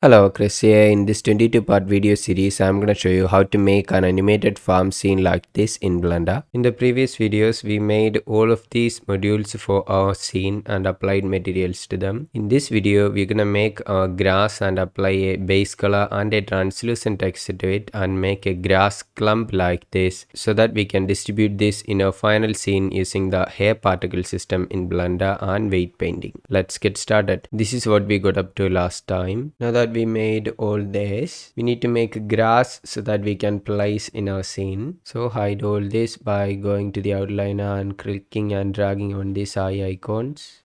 Hello, Chris here. In this 22-part video series, I'm going to show you how to make an animated farm scene like this in Blender. In the previous videos, we made all of these modules for our scene and applied materials to them. In this video, we're going to make a grass and apply a base color and a translucent texture to it and make a grass clump like this so that we can distribute this in our final scene using the hair particle system in Blender and weight painting. Let's get started. This is what we got up to last time. Now that we made all this, we need to make grass so that we can place in our scene. So hide all this by going to the outliner and clicking and dragging on these eye icons.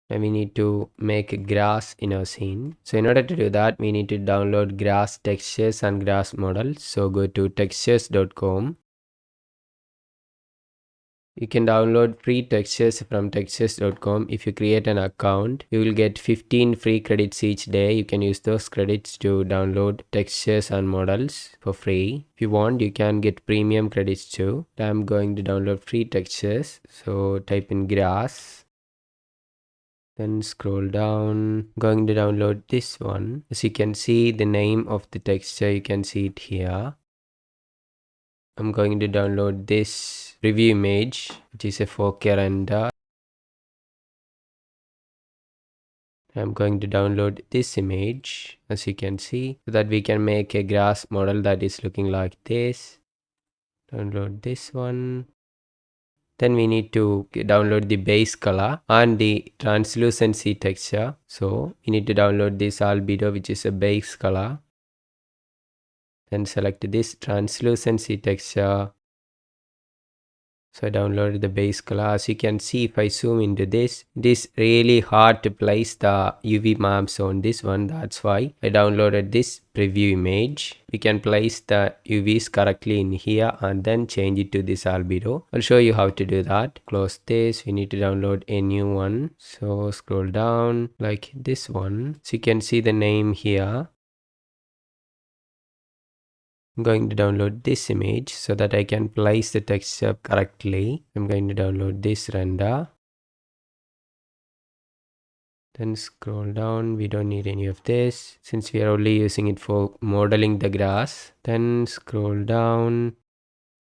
And we need to make grass in our scene. So in order to do that, we need to download grass textures and grass models. So go to textures.com. You can download free textures from textures.com. If you create an account, you will get 15 free credits each day. You can use those credits to download textures and models for free. If you want, you can get premium credits too. I'm going to download free textures. So type in grass. Then scroll down. I'm going to download this one. As you can see the name of the texture, you can see it here. I'm going to download this preview image, which is a 4K render. I'm going to download this image, as you can see, so that we can make a grass model that is looking like this. Download this one. Then we need to download the base color and the translucency texture. So you need to download this albedo, which is a base color. Then select this translucency texture. So I downloaded the base color. As you can see, if I zoom into this, it is really hard to place the UV maps on this one. That's why I downloaded this preview image. We can place the UVs correctly in here and then change it to this albedo. I'll show you how to do that. Close this. We need to download a new one. So scroll down like this one. So you can see the name here. I'm going to download this image so that I can place the texture correctly. I'm going to download this render. Then scroll down. We don't need any of this since we are only using it for modeling the grass. Then scroll down.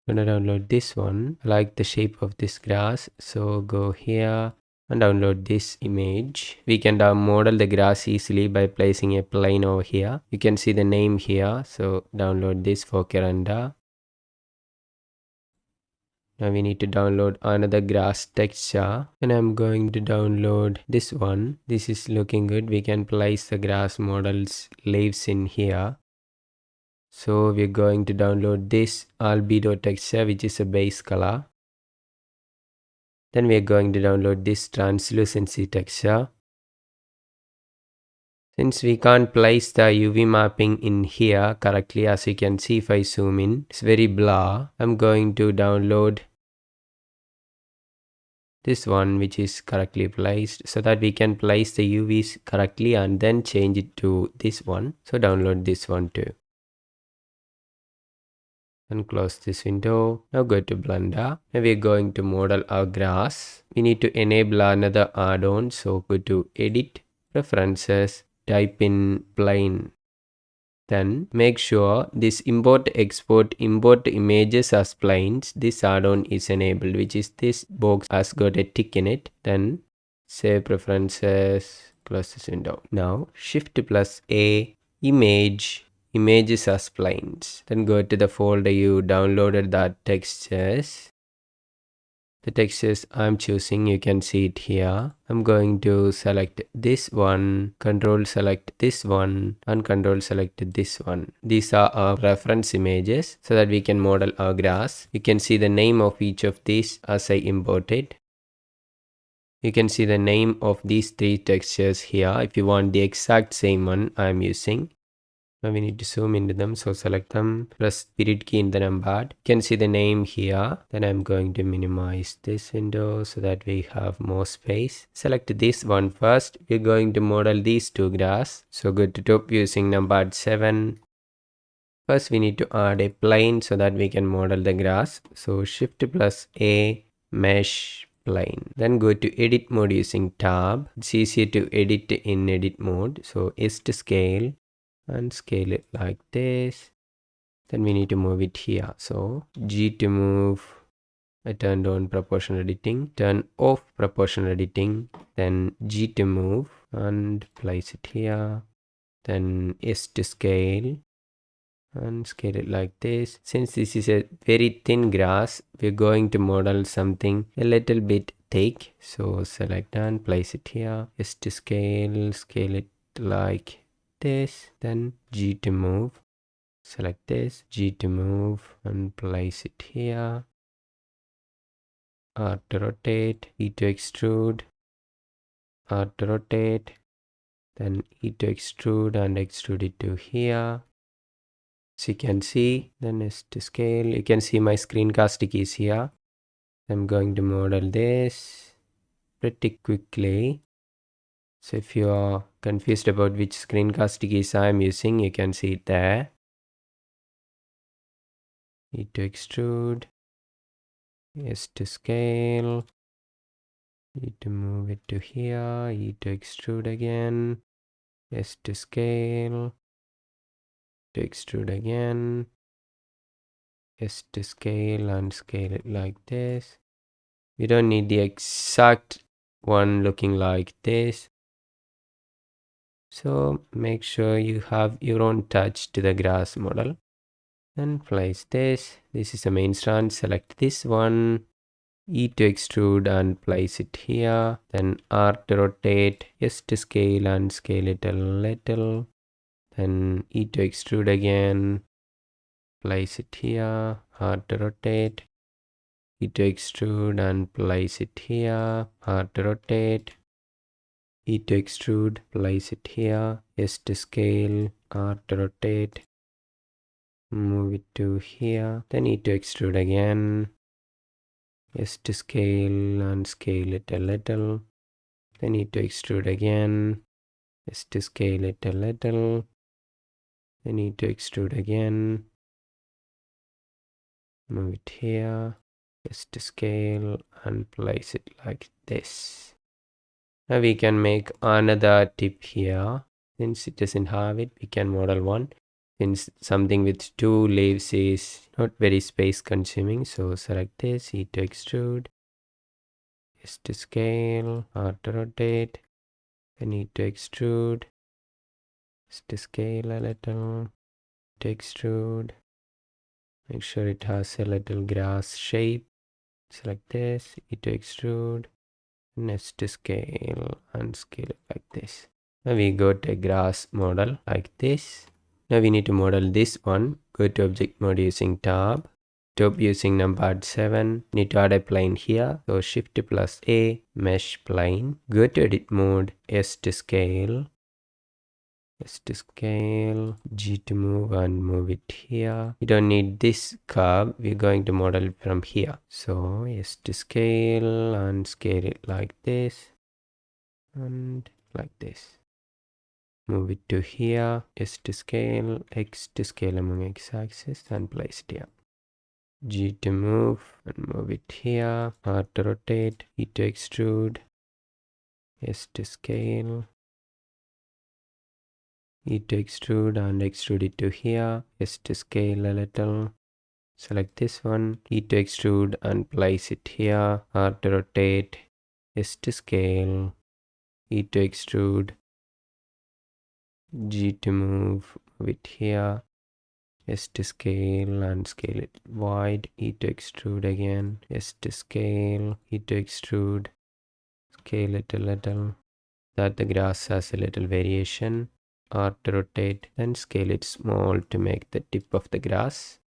I'm going to download this one. I like the shape of this grass. So go here and download this image. We can model the grass easily by placing a plane over here. You can see the name here. So download this 4K render. Now we need to download another grass texture and I'm going to download this one. This is looking good. We can place the grass models leaves in here. So we're going to download this albedo texture, which is a base color. Then we're going to download this translucency texture. Since we can't place the UV mapping in here correctly, as you can see if I zoom in, it's very blur. I'm going to download this one, which is correctly placed, so that we can place the UVs correctly and then change it to this one. So download this one too. And close this window. Now go to Blender. Now we're going to model our grass. We need to enable another add-on. So go to Edit, Preferences, type in Plane. Then make sure this import images as planes. This add-on is enabled, which is this box has got a tick in it. Then save preferences, close this window. Now Shift plus A, images as planes. Then go to the folder you downloaded that textures. The textures I'm choosing, you can see it here. I'm going to select this one, control select this one, and control select this one. These are our reference images so that we can model our grass. You can see the name of each of these as I imported. You can see the name of these three textures here. If you want the exact same one I'm using. Now we need to zoom into them, so select them, press period key in the numpad. You can see the name here. Then I'm going to minimize this window so that we have more space. Select this one first. We're going to model these two grass. So go to top using numpad 7. First we need to add a plane so that we can model the grass. So Shift plus A, Mesh, plane. Then go to edit mode using tab. It's easier to edit in edit mode. So S to scale and scale it like this. Then we need to move it here. So G to move. I turned on proportional editing. Turn off proportional editing. Then G to move and place it here. Then S to scale and scale it like this. Since this is a very thin grass, we're going to model something a little bit thick. So select and place it here. S to scale, scale it like this. Then G to move. Select this, G to move and place it here. R to rotate, E to extrude, R to rotate, then E to extrude and extrude it to here. So you can see, then S to scale. You can see my screencast keys here. I'm going to model this pretty quickly. So if you are confused about which screencast keys I am using, you can see it there. E to extrude, S to scale, E to move it to here, E to extrude again, S to scale, to extrude again, S to scale and scale it like this. We don't need the exact one looking like this. So make sure you have your own touch to the grass model. And place this. This is the main strand. Select this one. E to extrude and place it here. Then R to rotate. S to scale and scale it a little. Then E to extrude again. Place it here. R to rotate. E to extrude and place it here. R to rotate. E to extrude. Place it here. S to scale. R to rotate. Move it to here. Then E to extrude again. S to scale and scale it a little. Then E to extrude again. S to scale it a little. Then E to extrude again. Move it here. S to scale and place it like this. Now we can make another tip here. Since it doesn't have it, we can model one. Since something with two leaves is not very space consuming, so select this, E to extrude, S to scale, R to rotate, then E to extrude, S to scale a little, to extrude, make sure it has a little grass shape, select this, E to extrude, and S to scale and scale it like this. Now we got a grass model like this. Now we need to model this one. Go to object mode using tab. Top using numpad 7. Need to add a plane here. So shift plus A, mesh plane. Go to edit mode, S to scale. S to scale, G to move and move it here. We don't need this curve. We're going to model it from here. So S to scale and scale it like this and like this. Move it to here, S to scale, X to scale among x-axis and place it here. G to move and move it here, R to rotate, E to extrude, S to scale, E to extrude and extrude it to here, S to scale a little. Select this one, E to extrude and place it here, R to rotate, S to scale, E to extrude, G to move it here, S to scale and scale it wide, E to extrude again, S to scale, E to extrude, scale it a little, that the grass has a little variation, R to rotate, then scale it small to make the tip of the grass.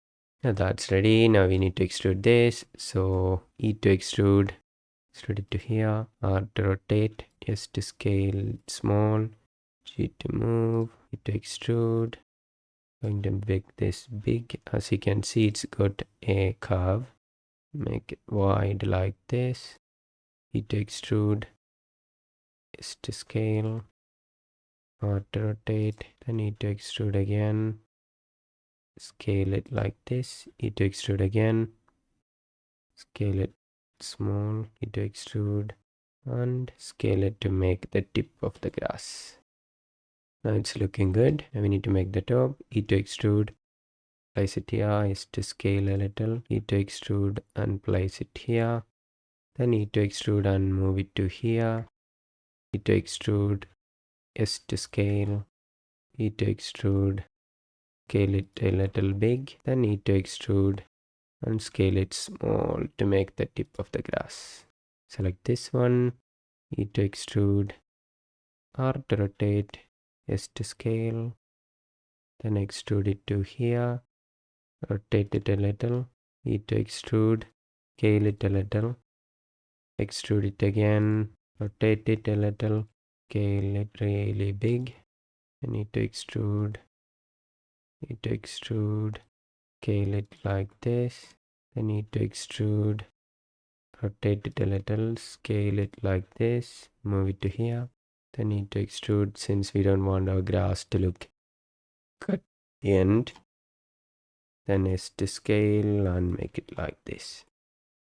Now that's ready. Now we need to extrude this. So E to extrude it to here, R to rotate, S to scale small, G to move, E to extrude. Going to make this big. As you can see, it's got a curve. Make it wide like this. E to extrude, S to scale, R to rotate, then E to extrude again. Scale it like this. E to extrude again. Scale it small, need to extrude and scale it to make the tip of the grass. Now it's looking good. Now we need to make the top. E to extrude, place it here, is to scale a little. E to extrude and place it here. Then E to extrude and move it to here. E to extrude, S to scale. E to extrude, scale it a little big. Then E to extrude and scale it small to make the tip of the grass. Select this one. E to extrude, R to rotate, S to scale. Then extrude it to here. Rotate it a little. E to extrude, scale it a little. Extrude it again. Rotate it a little. Scale it really big. I need to extrude. Need to extrude. Scale it like this. I need to extrude. Rotate it a little. Scale it like this. Move it to here. Then need to extrude since we don't want our grass to look cut the end. Then S to scale and make it like this.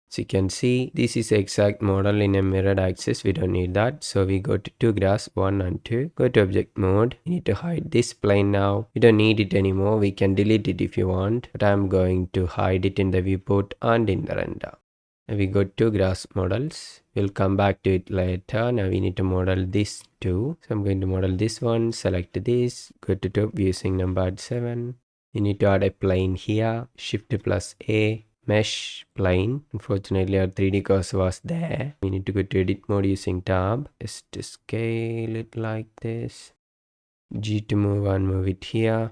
So you can see this is the exact model in a mirrored axis. We don't need that. So we go to two grass, 1 and 2. Go to object mode. You need to hide this plane now. We don't need it anymore. We can delete it if you want. But I'm going to hide it in the viewport and in the render. Now we go to grass models. We'll come back to it later. Now we need to model this too. So I'm going to model this one. Select this. Go to top using number 7. You need to add a plane here. Shift plus A. Mesh plane. Unfortunately our 3D cursor was there. We need to go to edit mode using tab. Just to scale it like this. G to move and move it here.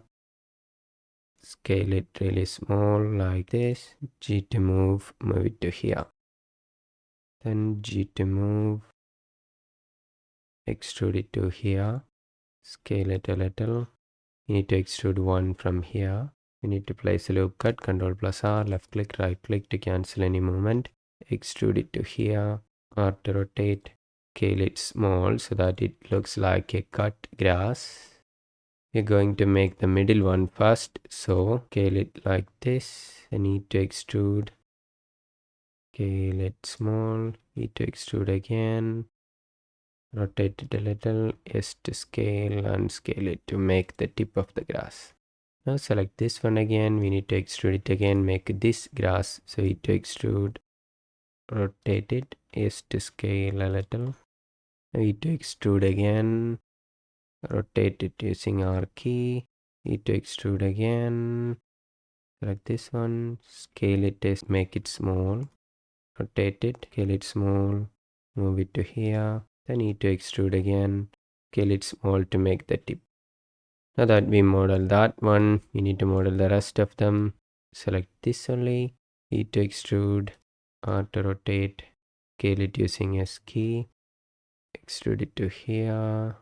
Scale it really small like this. G to move it to here. Then G to move, extrude it to here. Scale it a little. You need to extrude one from here. You need to place a loop cut, Ctrl plus R, left click, right click to cancel any movement. Extrude it to here, R to rotate, scale it small so that it looks like a cut grass. We're going to make the middle one first, so scale it like this. I need to extrude, scale it small, need to extrude again, rotate it a little, S to scale and scale it to make the tip of the grass. Now select this one again, we need to extrude it again, make this grass, so we need to extrude, rotate it, S to scale a little. We need to extrude again, rotate it using R key, need to extrude again, select this one, scale it, make it small, rotate it, scale it small, move it to here, then need to extrude again, scale it small to make the tip. Now that we model that one, we need to model the rest of them. Select this only, need to extrude, R to rotate, scale it using S key, extrude it to here,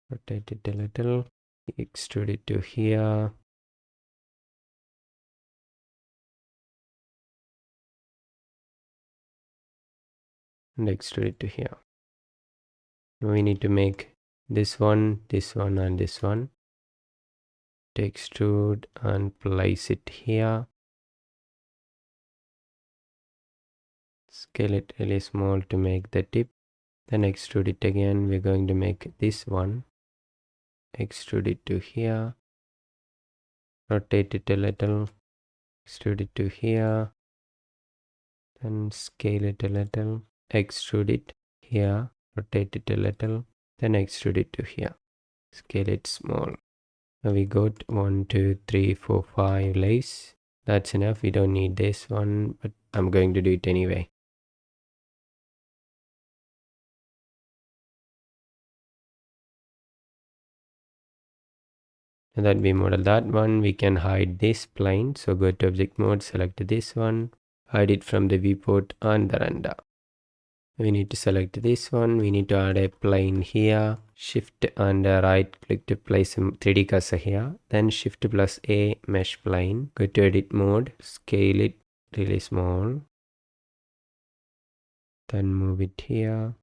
rotate it a little, extrude it to here, and extrude it to here. Now we need to make this one, and this one. To extrude and place it here. Scale it really small to make the tip. Then extrude it again. We're going to make this one. Extrude it to here. Rotate it a little. Extrude it to here. Then scale it a little. Extrude it here. Rotate it a little. Then extrude it to here. Scale it small. Now we got 1, 2, 3, 4, 5 layers. That's enough. We don't need this one, but I'm going to do it anyway. Now that we model that one, we can hide this plane. So go to object mode, select this one, hide it from the viewport and the render. We need to select this one. We need to add a plane here. Shift and right click to place a 3D cursor here. Then Shift plus A, mesh plane. Go to edit mode, scale it really small. Then move it here.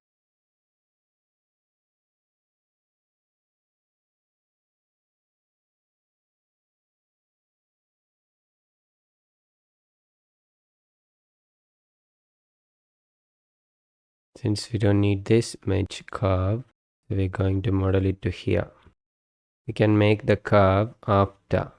Since we don't need this mesh curve, we're going to model it to here. We can make the curve after.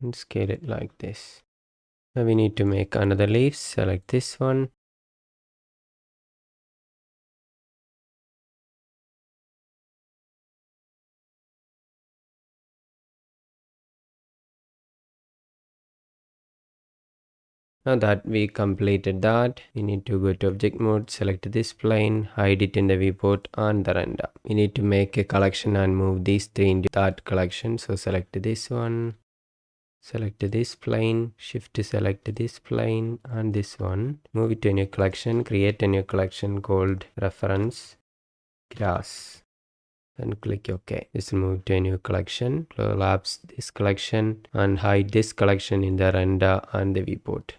And scale it like this. Now we need to make another leaf. Select this one. Now that we completed that, we need to go to object mode, select this plane, hide it in the viewport and the render. We need to make a collection and move these three into that collection. So select this one, select this plane, shift to select this plane and this one. Move it to a new collection, create a new collection called reference grass. Then click OK. This will move to a new collection, collapse this collection and hide this collection in the render and the viewport.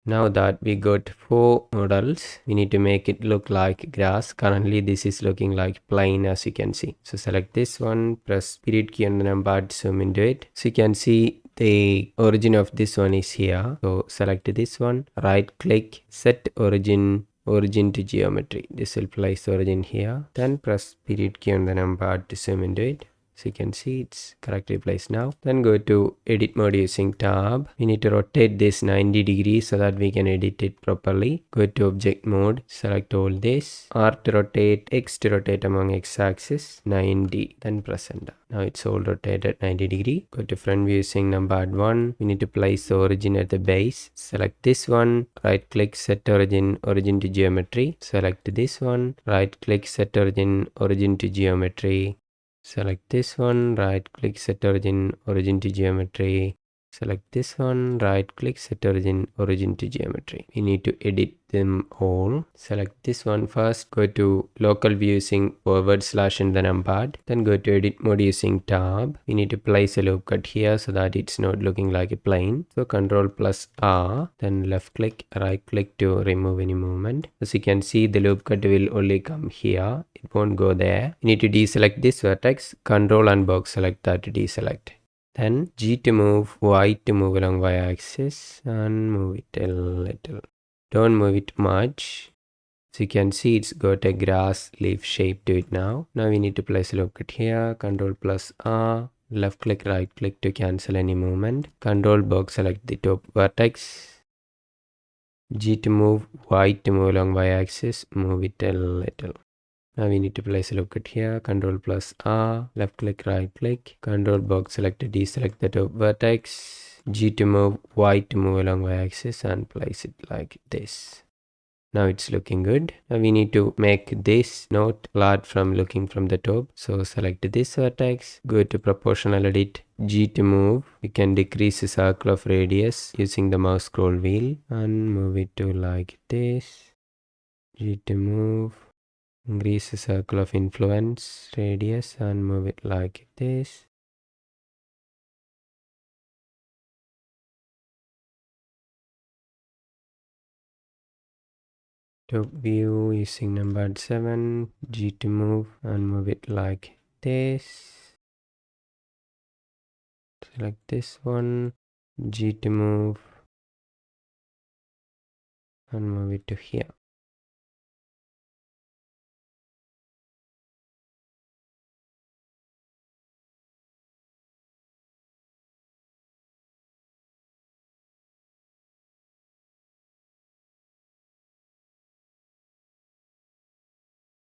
Now that we got 4 models, we need to make it look like grass. Currently this is looking like plain, as you can see. So select this one, press period key on the number, zoom into it. So you can see the origin of this one is here. So select this one, right click, set origin to geometry. This will place origin here. Then press period key on the number to zoom into it. So you can see it's correctly placed now. Then go to edit mode using tab. We need to rotate this 90 degrees so that we can edit it properly. Go to object mode, select all this. R to rotate, X to rotate among X axis, 90. Then press enter. Now it's all rotated 90 degree. Go to front view using numbered 1. We need to place the origin at the base. Select this one, right click, set origin to geometry. Select this one, right click, set origin to geometry. Select this one, right click, set origin to geometry. Select this one, right click, set origin to geometry. We need to edit them all. Select this one first, go to local view using / in the numpad. Then go to edit mode using tab. We need to place a loop cut here so that it's not looking like a plane. So Ctrl+R, then left click, right click to remove any movement. As you can see, the loop cut will only come here. It won't go there. You need to deselect this vertex, Ctrl and box select that to deselect. Then G to move, Y to move along y-axis and move it a little. Don't move it much. So you can see it's got a grass leaf shape to it now. Now we need to place a loop cut here, Ctrl+R, left click, right click to cancel any movement. Ctrl box select the top vertex. G to move, Y to move along y-axis, move it a little. Now we need to place a loop cut here, Ctrl+R, left click, right click, Ctrl box select to deselect the top vertex, G to move, Y to move along y-axis and place it like this. Now it's looking good. Now we need to make this not large from looking from the top. So select this vertex, go to proportional edit, G to move. We can decrease the circle of radius using the mouse scroll wheel and move it to like this. G to move. Increase the circle of influence radius and move it like this. Top view using numbered 7, G to move and move it like this. Select this one, G to move and move it to here.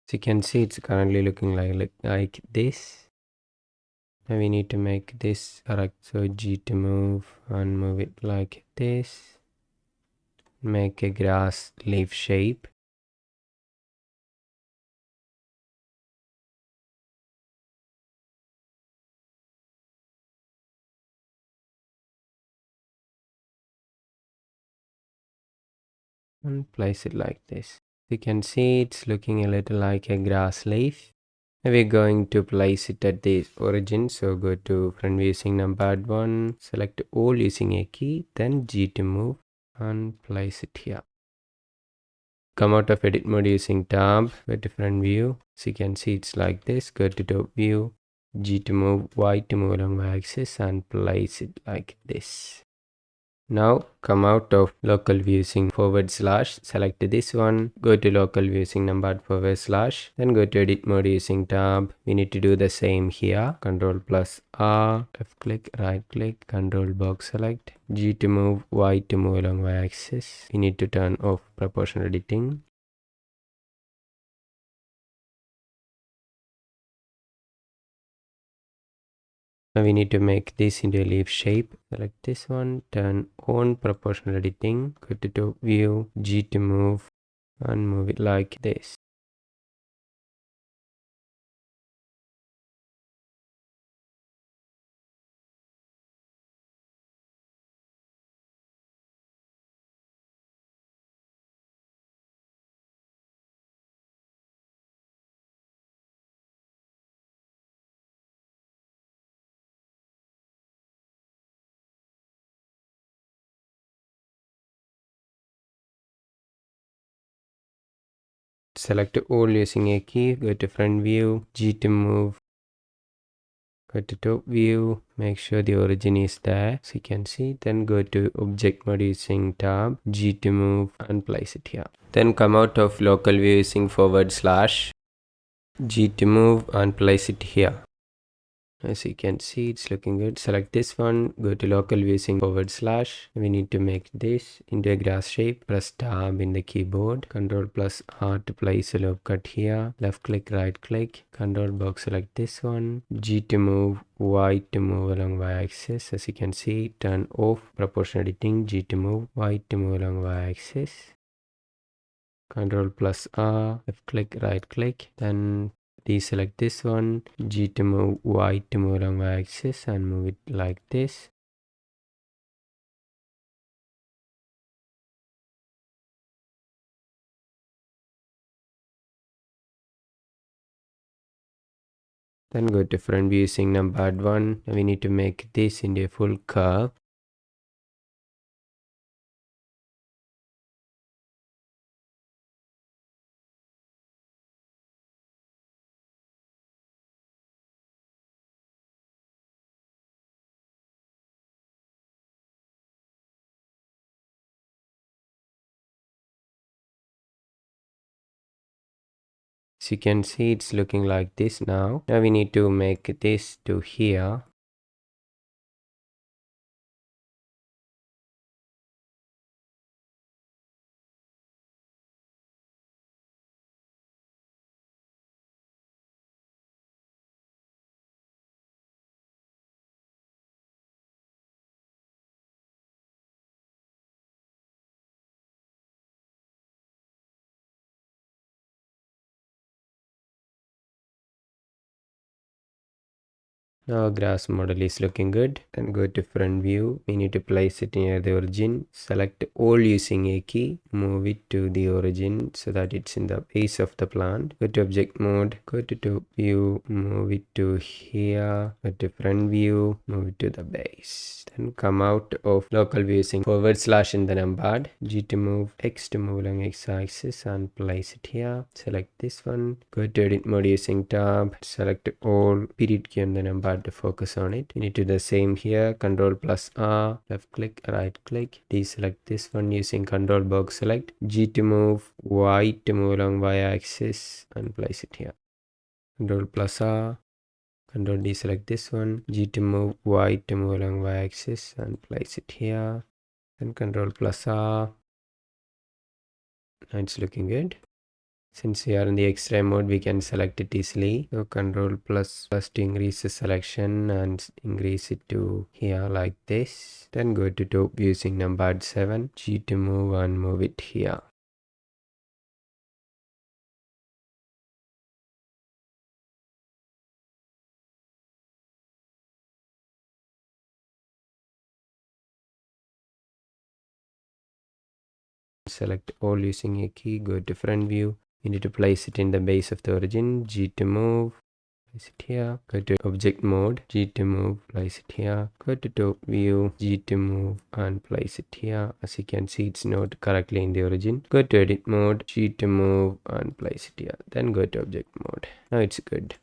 So you can see it's currently looking like this. Now we need to make this correct. So G to move and move it like this. Make a grass leaf shape. And place it like this. You can see it's looking a little like a grass leaf. Now we're going to place it at the origin. So go to front view using numbered 1, select all using a key, then G to move and place it here. Come out of edit mode using tab, go to front view. So you can see it's like this. Go to top view, G to move, Y to move along Y axis and place it like this. Now come out of local view using / select this one, go to local view using /, then go to edit mode using tab. We need to do the same here. Ctrl+R, left click, right click, control box select, G to move, Y to move along Y axis. We need to turn off proportional editing. Now we need to make this into a leaf shape. Select this one, turn on proportional editing, go to top view, G to move and move it like this. Select all using a key, go to front view, G to move, go to top view, make sure the origin is there so you can see, then go to object mode using tab, G to move and place it here. Then come out of local view using / G to move and place it here. As you can see, it's looking good. Select this one, go to local view using / we need to make this into a grass shape. Press tab in the keyboard, Ctrl+R to place a loop cut here, left click, right click, control box select this one, G to move, Y to move along Y axis. As you can see, turn off proportional editing, G to move, Y to move along Y axis, Ctrl+R, left click, right click, then deselect this one, G to move, Y to move along Y axis and move it like this. Then go to front view using numbered one. Now we need to make this into a full curve. So you can see it's looking like this now. Now we need to make this to here. Now grass model is looking good. Then go to front view. We need to place it near the origin. Select all using a key. Move it to the origin so that it's in the base of the plant. Go to object mode. Go to top view. Move it to here. Go to front view. Move it to the base. Then come out of local view using / in the numbered. G to move, X to move along X axis and place it here. Select this one. Go to edit mode using tab. Select all, period key on the number to focus on it. We need to do the same here. Ctrl+R, left click, right click, deselect this one using control box select, G to move, Y to move along Y axis and place it here. Ctrl+R, Control deselect this one, G to move, Y to move along Y axis and place it here. Then Ctrl+R. Now it's looking good. Since we are in the X-ray mode, we can select it easily. So Ctrl++ to increase the selection and increase it to here like this. Then go to top using numbered 7, G to move and move it here. Select all using a key, go to front view. You need to place it in the base of the origin, G to move, place it here. Go to object mode, G to move, place it here. Go to top view, G to move and place it here. As you can see, it's not correctly in the origin. Go to edit mode, G to move and place it here. Then go to object mode. Now it's good.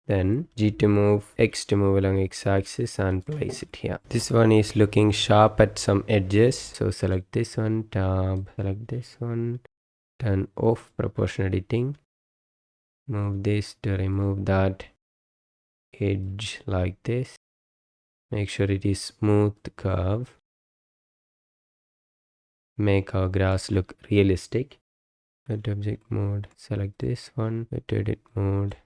Then G to move, X to move along x-axis and place it here. This one is looking sharp at some edges. So select this one, tab, select this one, turn off proportion editing. Move this to remove that edge like this. Make sure it is smooth curve. Make our grass look realistic. Go to object mode, select this one, go to edit mode.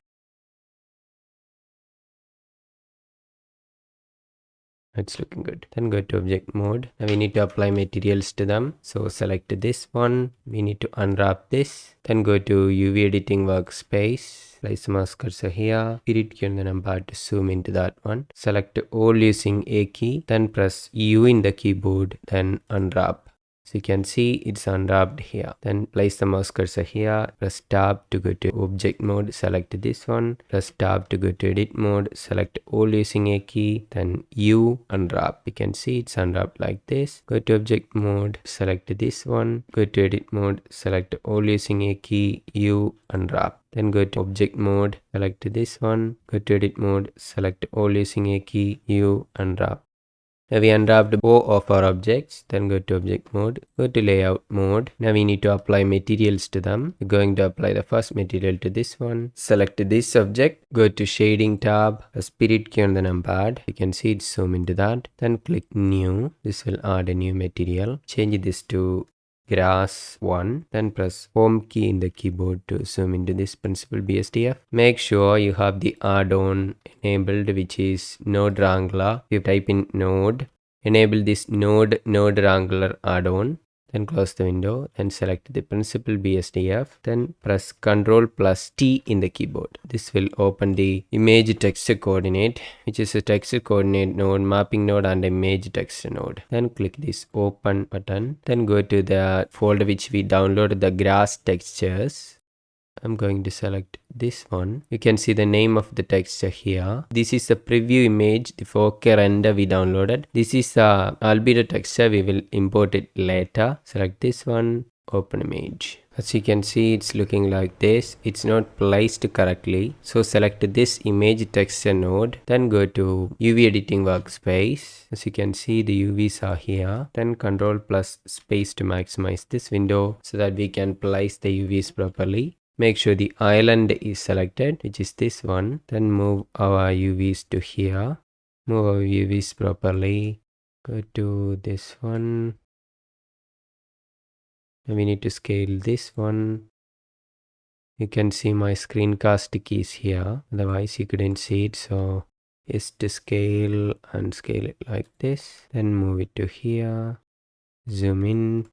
It's looking good. Then go to object mode. Now we need to apply materials to them. So select this one. We need to unwrap this. Then go to UV editing workspace. Place the mouse cursor here. Period key on the number to zoom into that one. Select all using A key. Then press U in the keyboard. Then unwrap. So you can see it's unwrapped here. Then place the mouse cursor here. Press tab to go to object mode. Select this one. Press tab to go to edit mode. Select all using A key. Then U unwrap. You can see it's unwrapped like this. Go to object mode. Select this one. Go to edit mode. Select all using A key. U unwrap. Then go to object mode. Select this one. Go to edit mode. Select all using A key. U unwrap. Now we unwrapped both of our objects. Then go to object mode, go to layout mode. Now we need to apply materials to them. We're going to apply the first material to this one. Select this object, go to shading tab, a spirit key on the numpad. You can see it zoom into that. Then click new. This will add a new material. Change this to grass 1, then press home key in the keyboard to zoom into this principal BSDF. Make sure you have the add-on enabled, which is node wrangler. You type in node, enable this node wrangler add-on, then close the window, then select the principal BSDF, then press Ctrl plus T in the keyboard. This will open the image texture coordinate, which is a texture coordinate node, mapping node and image texture node. Then click this open button, then go to the folder which we downloaded the grass textures. I'm going to select this one. You can see the name of the texture here. This is the preview image, the 4K render we downloaded. This is the albedo texture. We will import it later. Select this one, open image. As you can see, it's looking like this. It's not placed correctly. So select this image texture node. Then go to UV editing workspace. As you can see, the UVs are here. Then Ctrl plus space to maximize this window so that we can place the UVs properly. Make sure the island is selected, which is this one. Then move our UVs to here. Move our UVs properly. Go to this one. Then we need to scale this one. You can see my screencast keys here. Otherwise you couldn't see it. So is to scale and scale it like this. Then move it to here. Zoom in.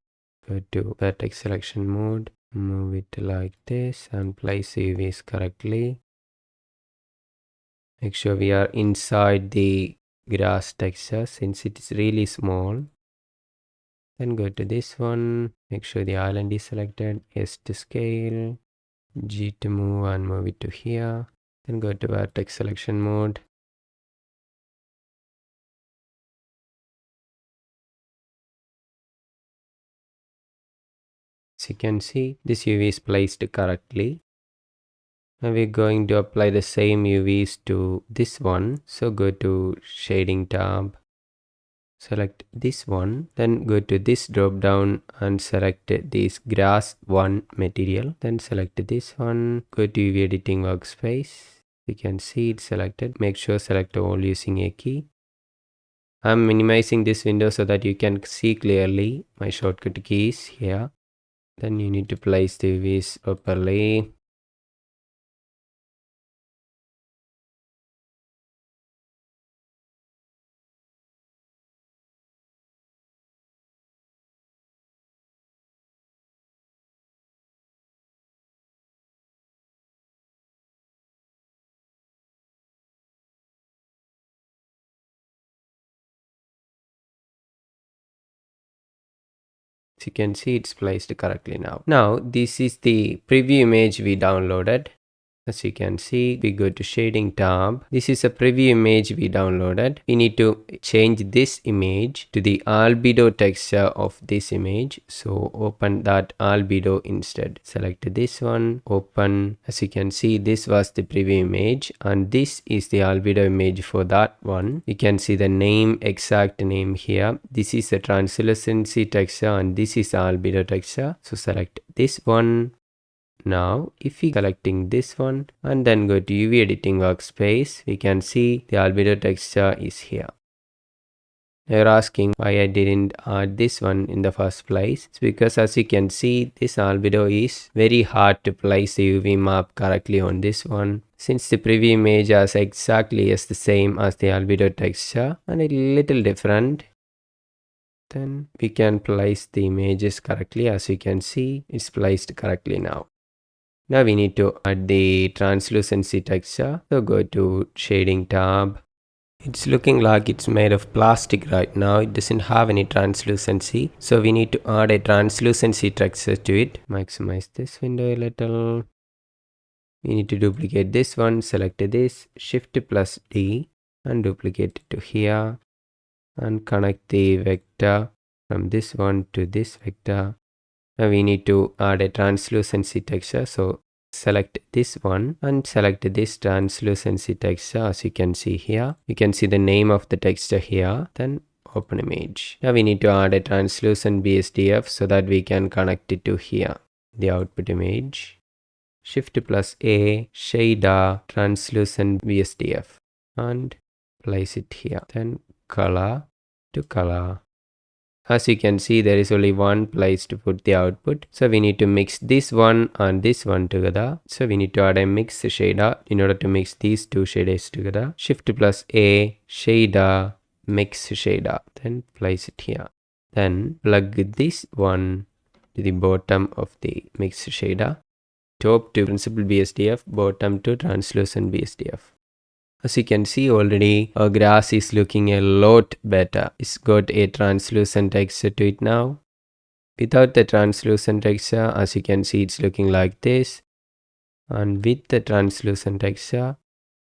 Go to vertex selection mode. Move it like this and place UVs correctly. Make sure we are inside the grass texture since it is really small. Then go to this one. Make sure the island is selected. S to scale. G to move and move it to here. Then go to vertex selection mode. As you can see, this UV is placed correctly. Now we're going to apply the same UVs to this one. So go to shading tab. Select this one, then go to this drop down and select this grass 1 material. Then select this one, go to UV editing workspace. You can see it's selected. Make sure select all using A key. I'm minimizing this window so that you can see clearly my shortcut keys here. Then you need to place the UVs properly. As you can see, it's placed correctly now. Now, this is the preview image we downloaded. As you can see, we go to shading tab. This is a preview image we downloaded. We need to change this image to the albedo texture of this image. So open that albedo instead. Select this one, open. As you can see, this was the preview image and this is the albedo image for that one. You can see the name, exact name here. This is the translucency texture and this is the albedo texture. So select this one. Now, if we selecting this one and then go to UV editing workspace, we can see the albedo texture is here. You're asking why I didn't add this one in the first place. It's because as you can see, this albedo is very hard to place the UV map correctly on this one. Since the preview image is exactly as the same as the albedo texture and a little different, then we can place the images correctly. As you can see, it's placed correctly now. Now we need to add the translucency texture. So go to shading tab. It's looking like it's made of plastic right now. It doesn't have any translucency. So we need to add a translucency texture to it. Maximize this window a little. We need to duplicate this one. Select this. Shift plus D and duplicate it to here. And connect the vector from this one to this vector. Now we need to add a translucency texture. So select this one and select this translucency texture. As you can see here, you can see the name of the texture here. Then open image. Now we need to add a translucent BSDF so that we can connect it to here, the output image. Shift plus A, shader, translucent BSDF and place it here. Then color to color. As you can see, there is only one place to put the output. So we need to mix this one and this one together. So we need to add a mix shader in order to mix these two shaders together. Shift plus A, shader, mix shader. Then place it here. Then plug this one to the bottom of the mix shader. Top to principal BSDF, bottom to translucent BSDF. As you can see already, our grass is looking a lot better. It's got a translucent texture to it now. Without the translucent texture, as you can see, it's looking like this. And with the translucent texture,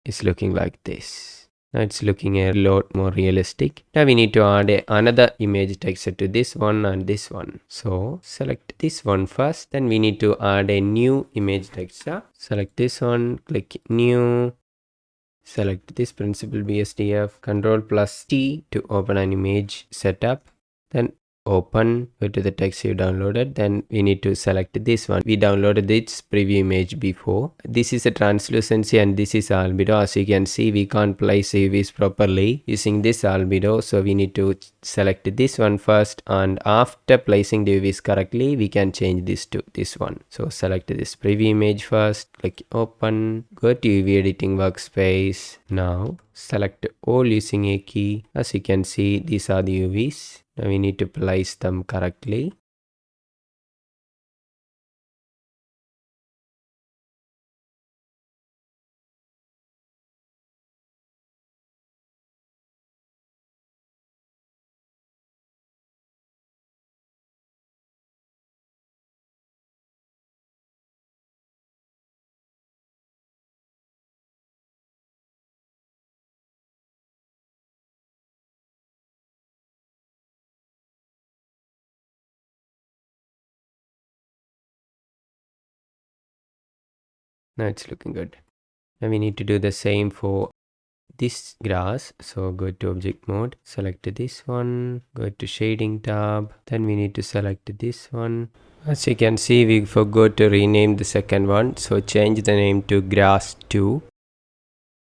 it's looking like this. Now it's looking a lot more realistic. Now we need to add another image texture to this one and this one. So select this one first. Then we need to add a new image texture. Select this one, click new. Select this principal BSDF, Control plus T to open an image setup. Then open, go to the text you downloaded. Then we need to select this one. We downloaded this preview image before. This is a translucency and this is albedo. As you can see, we can't place UVs properly using this albedo. So we need to select this one first. And after placing the UVs correctly, we can change this to this one. So select this preview image first. Click open. Go to UV editing workspace. Now select all using a key. As you can see, these are the UVs. Now we need to place them correctly. Now it's looking good. Now we need to do the same for this grass. So go to object mode, select this one, go to shading tab. Then we need to select this one. As you can see, we forgot to rename the second one. So change the name to grass 2.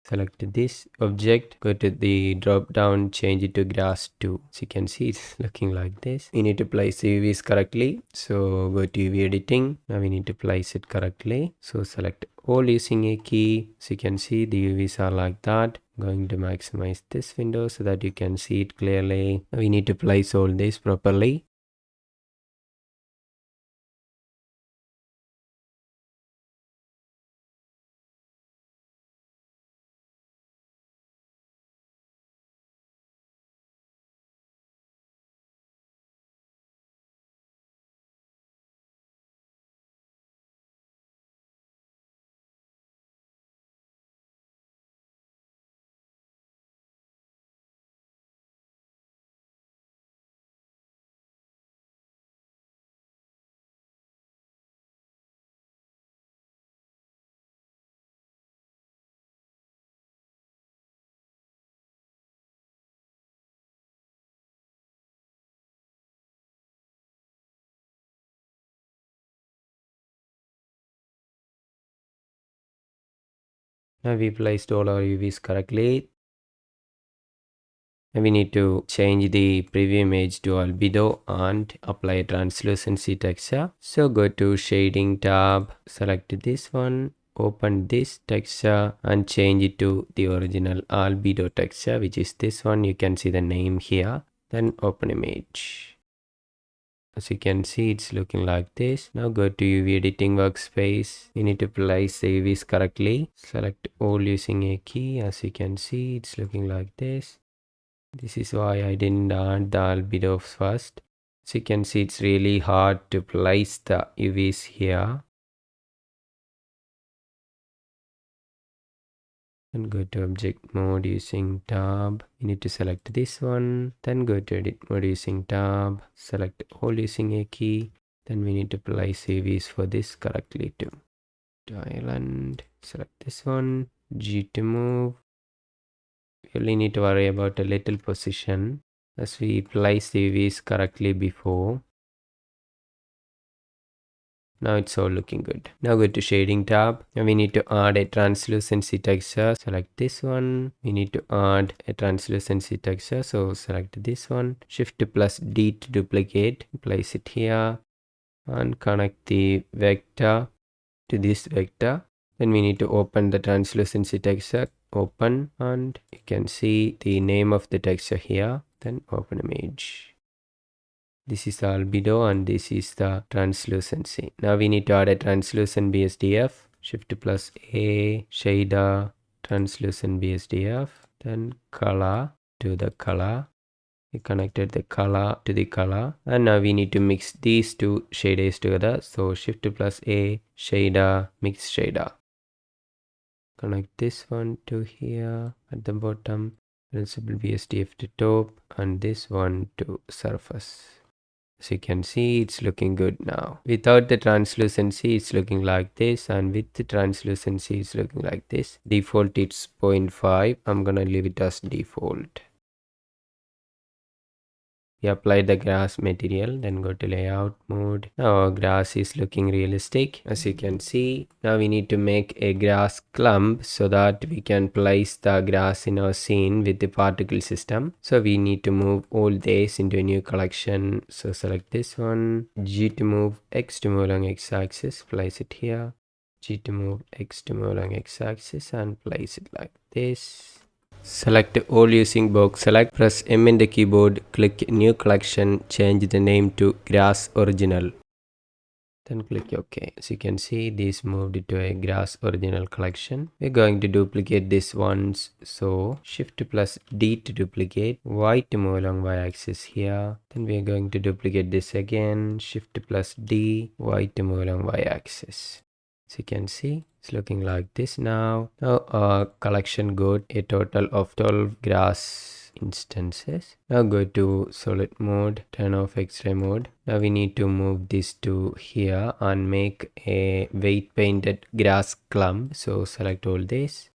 Select this object, go to the drop down, change it to grass 2. So you can see it's looking like this. We need to place the UVs correctly. So go to UV editing. Now we need to place it correctly. So select all using a key. So you can see the UVs are like that. I'm going to maximize this window so that you can see it clearly. Now we need to place all this properly. Now we placed all our UVs correctly. And we need to change the preview image to albedo and apply translucency texture. So go to shading tab, select this one, open this texture and change it to the original albedo texture, which is this one. You can see the name here. Then open image. As you can see, it's looking like this. Now go to UV editing workspace. You need to place the UVs correctly. Select all using a key. As you can see, it's looking like this. This is why I didn't add the albedo first. So you can see it's really hard to place the UVs here. And go to object mode using tab. You need to select this one. Then go to edit mode using tab. Select all using a key. Then we need to place UVs for this correctly too. To island. Select this one. G to move. We only need to worry about a little position as we place the UVs correctly before. Now it's all looking good. Now go to shading tab and we need to add a translucency texture. Select this one. We need to add a translucency texture. So select this one. Shift plus D to duplicate. Place it here and connect the vector to this vector. Then we need to open the translucency texture. Open and you can see the name of the texture here. Then open image. This is the albedo and this is the translucency. Now we need to add a translucent BSDF. Shift plus A, shader, translucent BSDF. Then color to the color. We connected the color to the color. And now we need to mix these two shaders together. So shift plus A, shader, mix shader. Connect this one to here at the bottom. Principal BSDF to top and this one to surface. As you can see, it's looking good now. Without the translucency, it's looking like this. And with the translucency, it's looking like this. Default, it's 0.5. I'm gonna leave it as default. We apply the grass material, then go to layout mode. Now our grass is looking realistic. As you can see, now we need to make a grass clump so that we can place the grass in our scene with the particle system. So we need to move all these into a new collection. So select this one, G to move, X to move along x-axis, place it here. G to move, X to move along x-axis and place it like this. Select all using box select, press M in the keyboard, click new collection, change the name to grass original. Then click OK. As you can see, this moved to a grass original collection. We're going to duplicate this once. So shift plus D to duplicate, Y to move along Y axis here. Then we're going to duplicate this again, shift plus D, Y to move along Y axis. As you can see, it's looking like this now. Now our collection got a total of 12 grass instances. Now go to solid mode, turn off X-ray mode. Now we need to move this to here and make a weight painted grass clump. So select all this.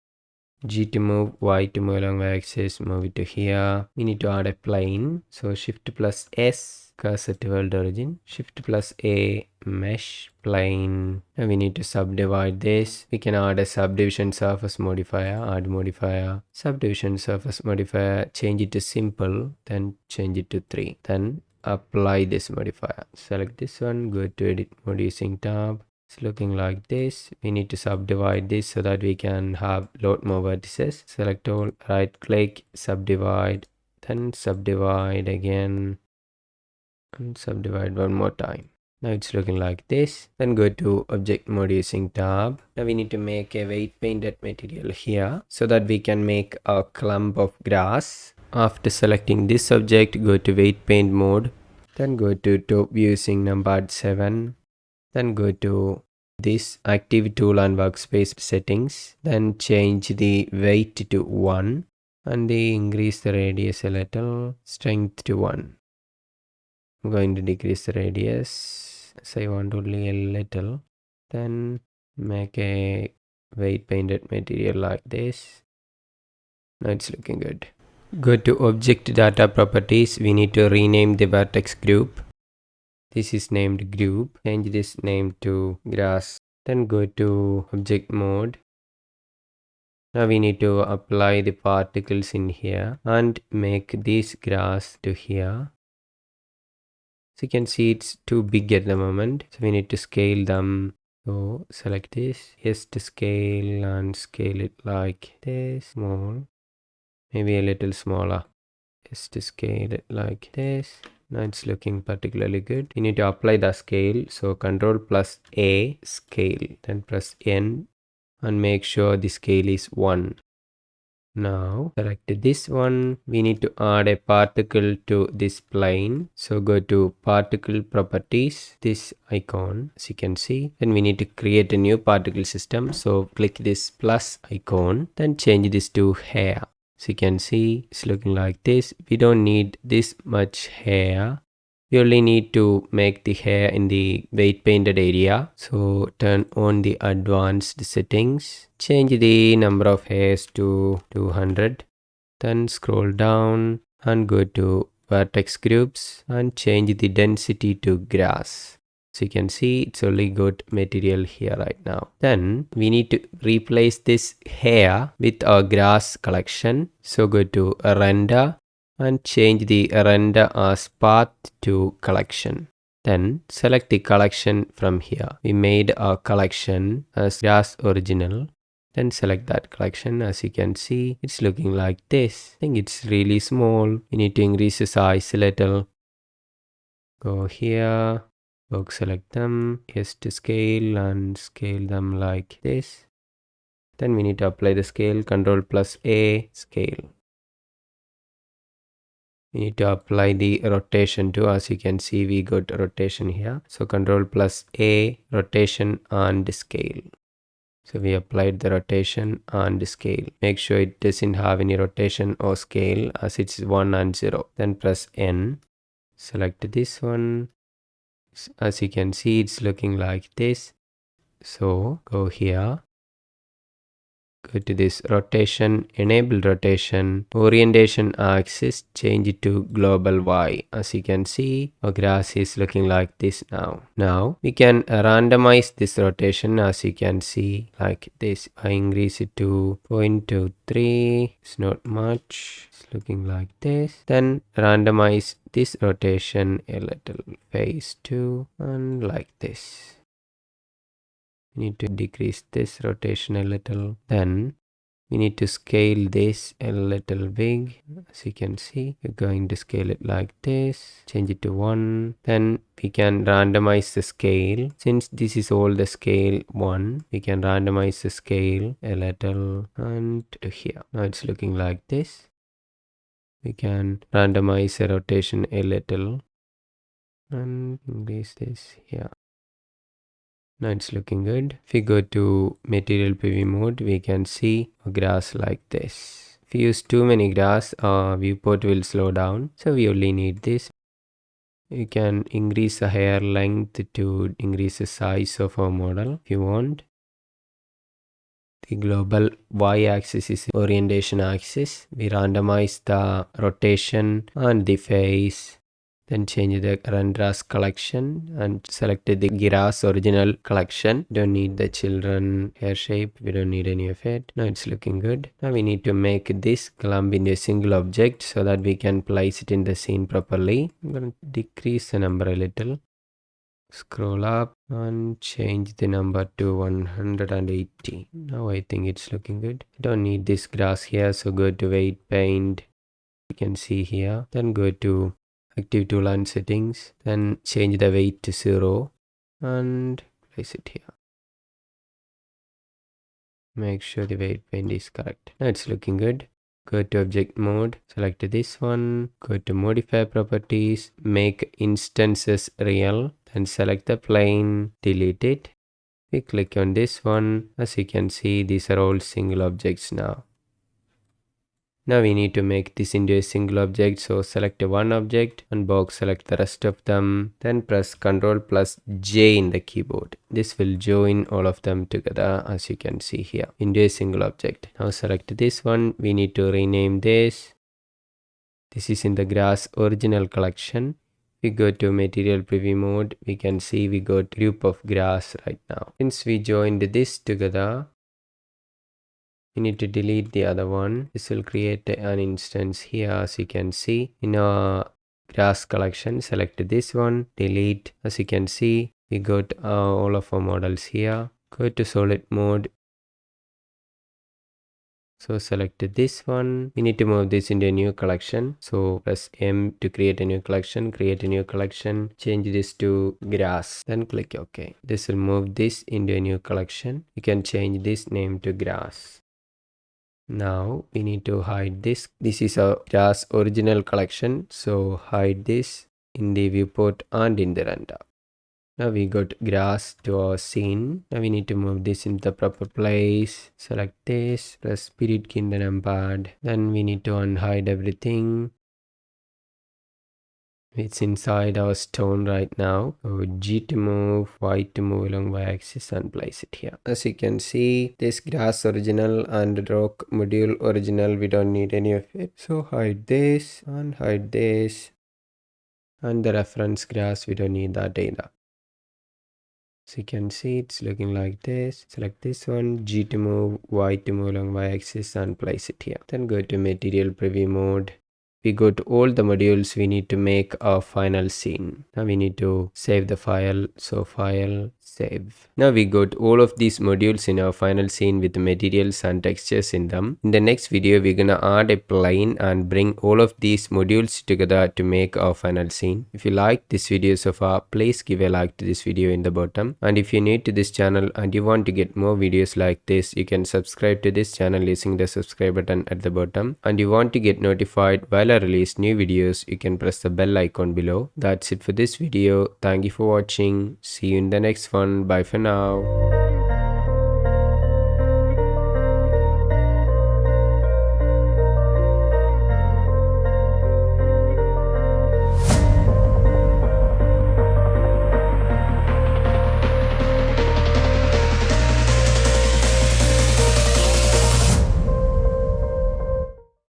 G to move, Y to move along Y axis, move it to here. We need to add a plane. So shift plus S, cursor to world origin. Shift plus A, mesh plane. And we need to subdivide this. We can add a subdivision surface modifier, add modifier, subdivision surface modifier, change it to simple, then change it to 3. Then apply this modifier. Select this one, go to edit mode using tab. It's looking like this. We need to subdivide this so that we can have lot more vertices. Select all, right click, subdivide, then subdivide again and subdivide one more time. Now it's looking like this. Then go to object mode using tab. Now we need to make a weight painted material here so that we can make a clump of grass. After selecting this object, go to weight paint mode. Then go to top view using numpad 7. Then go to this active tool and workspace settings. Then change the weight to 1 and increase the radius a little, strength to 1. I'm going to decrease the radius as I want only a little. Then make a weight painted material like this. Now it's looking good. Go to object data properties. We need to rename the vertex group. This is named group. Change this name to grass. Then go to object mode. Now we need to apply the particles in here and make this grass to here. So you can see it's too big at the moment. So we need to scale them. So select this. Yes, to scale and scale it like this. Small. Maybe a little smaller. Yes, to scale it like this. Now it's looking particularly good. You need to apply the scale. So Control plus A, scale. Then press N and make sure the scale is 1. Now select this one. We need to add a particle to this plane. So go to particle properties, this icon as you can see. Then we need to create a new particle system. So click this plus icon, then change this to hair. So you can see it's looking like this. We don't need this much hair. You only need to make the hair in the weight painted area. So turn on the advanced settings. Change the number of hairs to 200. Then scroll down and go to vertex groups and change the density to grass. So you can see it's only got material here right now. Then we need to replace this hair with our grass collection. So go to render and change the render as path to collection. Then select the collection from here. We made our collection as grass original. Then select that collection. As you can see, it's looking like this. I think it's really small. You need to increase the size a little. Go here. Go select them. Yes, to scale and scale them like this. Then we need to apply the scale. Control plus A, scale. We need to apply the rotation too. As you can see, we got rotation here. So Control plus A, rotation and scale. So we applied the rotation and scale. Make sure it doesn't have any rotation or scale as it's 1 and 0. Then press N. Select this one. As you can see, it's looking like this. So go here. Go to this rotation, enable rotation, orientation axis, change it to global Y. As you can see, our grass is looking like this now. Now we can randomize this rotation as you can see like this. I increase it to 0.23. It's not much. It's looking like this. Then randomize this rotation a little, phase 2 and like this. Need to decrease this rotation a little. Then we need to scale this a little big. As you can see, we're going to scale it like this. Change it to 1. Then we can randomize the scale. Since this is all the scale 1, we can randomize the scale a little and to here. Now it's looking like this. We can randomize the rotation a little and increase this here. Now it's looking good. If we go to material PV mode, we can see a grass like this. If we use too many grass, our viewport will slow down. So we only need this. You can increase the hair length to increase the size of our model if you want. The global y-axis is orientation axis. We randomize the rotation and the phase. Then change the render as collection and select the grass original collection. Don't need the children hair shape. We don't need any of it. Now it's looking good. Now we need to make this clump into a single object so that we can place it in the scene properly. I'm going to decrease the number a little. Scroll up and change the number to 180. Now I think it's looking good. I don't need this grass here, so go to weight paint. You can see here. Then go to active tool and settings, then change the weight to 0 and place it here. Make sure the weight paint is correct. Now it's looking good. Go to object mode, select this one, go to modifier properties, make instances real, then select the plane, delete it. We click on this one. As you can see, these are all single objects now. Now we need to make this into a single object. So select one object and box select the rest of them. Then press Ctrl plus J in the keyboard. This will join all of them together as you can see here into a single object. Now select this one. We need to rename this. This is in the grass original collection. We go to material preview mode. We can see we got group of grass right now. Since we joined this together, We need to delete the other one. This will create an instance here. As you can see in our grass collection, select this one, delete. As you can see, we got all of our models here. Go to solid mode. So select this one. We need to move this into a new collection. So press M to create a new collection. Create a new collection. Change this to grass. Then click OK. This will move this into a new collection. You can change this name to grass. Now we need to hide this. This is a grass original collection. So hide this in the viewport and in the render. Now we got grass to our scene. Now we need to move this into the proper place. Select this, press spirit key in the numpad. Then we need to unhide everything. It's inside our stone right now. So G to move, Y to move along y-axis and place it here. As you can see, this grass original and rock module original, we don't need any of it. So hide this and hide this. And the reference grass, we don't need that either. So you can see it's looking like this. Select this one, G to move, Y to move along y-axis and place it here. Then go to material preview mode. We go to all the modules we need to make our final scene. Now we need to save the file. So file, save. Now we got all of these modules in our final scene with the materials and textures in them. In the next video, we're gonna add a plane and bring all of these modules together to make our final scene. If you like this video so far, please give a like to this video in the bottom. And if you're new to this channel and you want to get more videos like this, you can subscribe to this channel using the subscribe button at the bottom. And you want to get notified while I release new videos, you can press the bell icon below. That's it for this video. Thank you for watching. See you in the next one. Bye for now.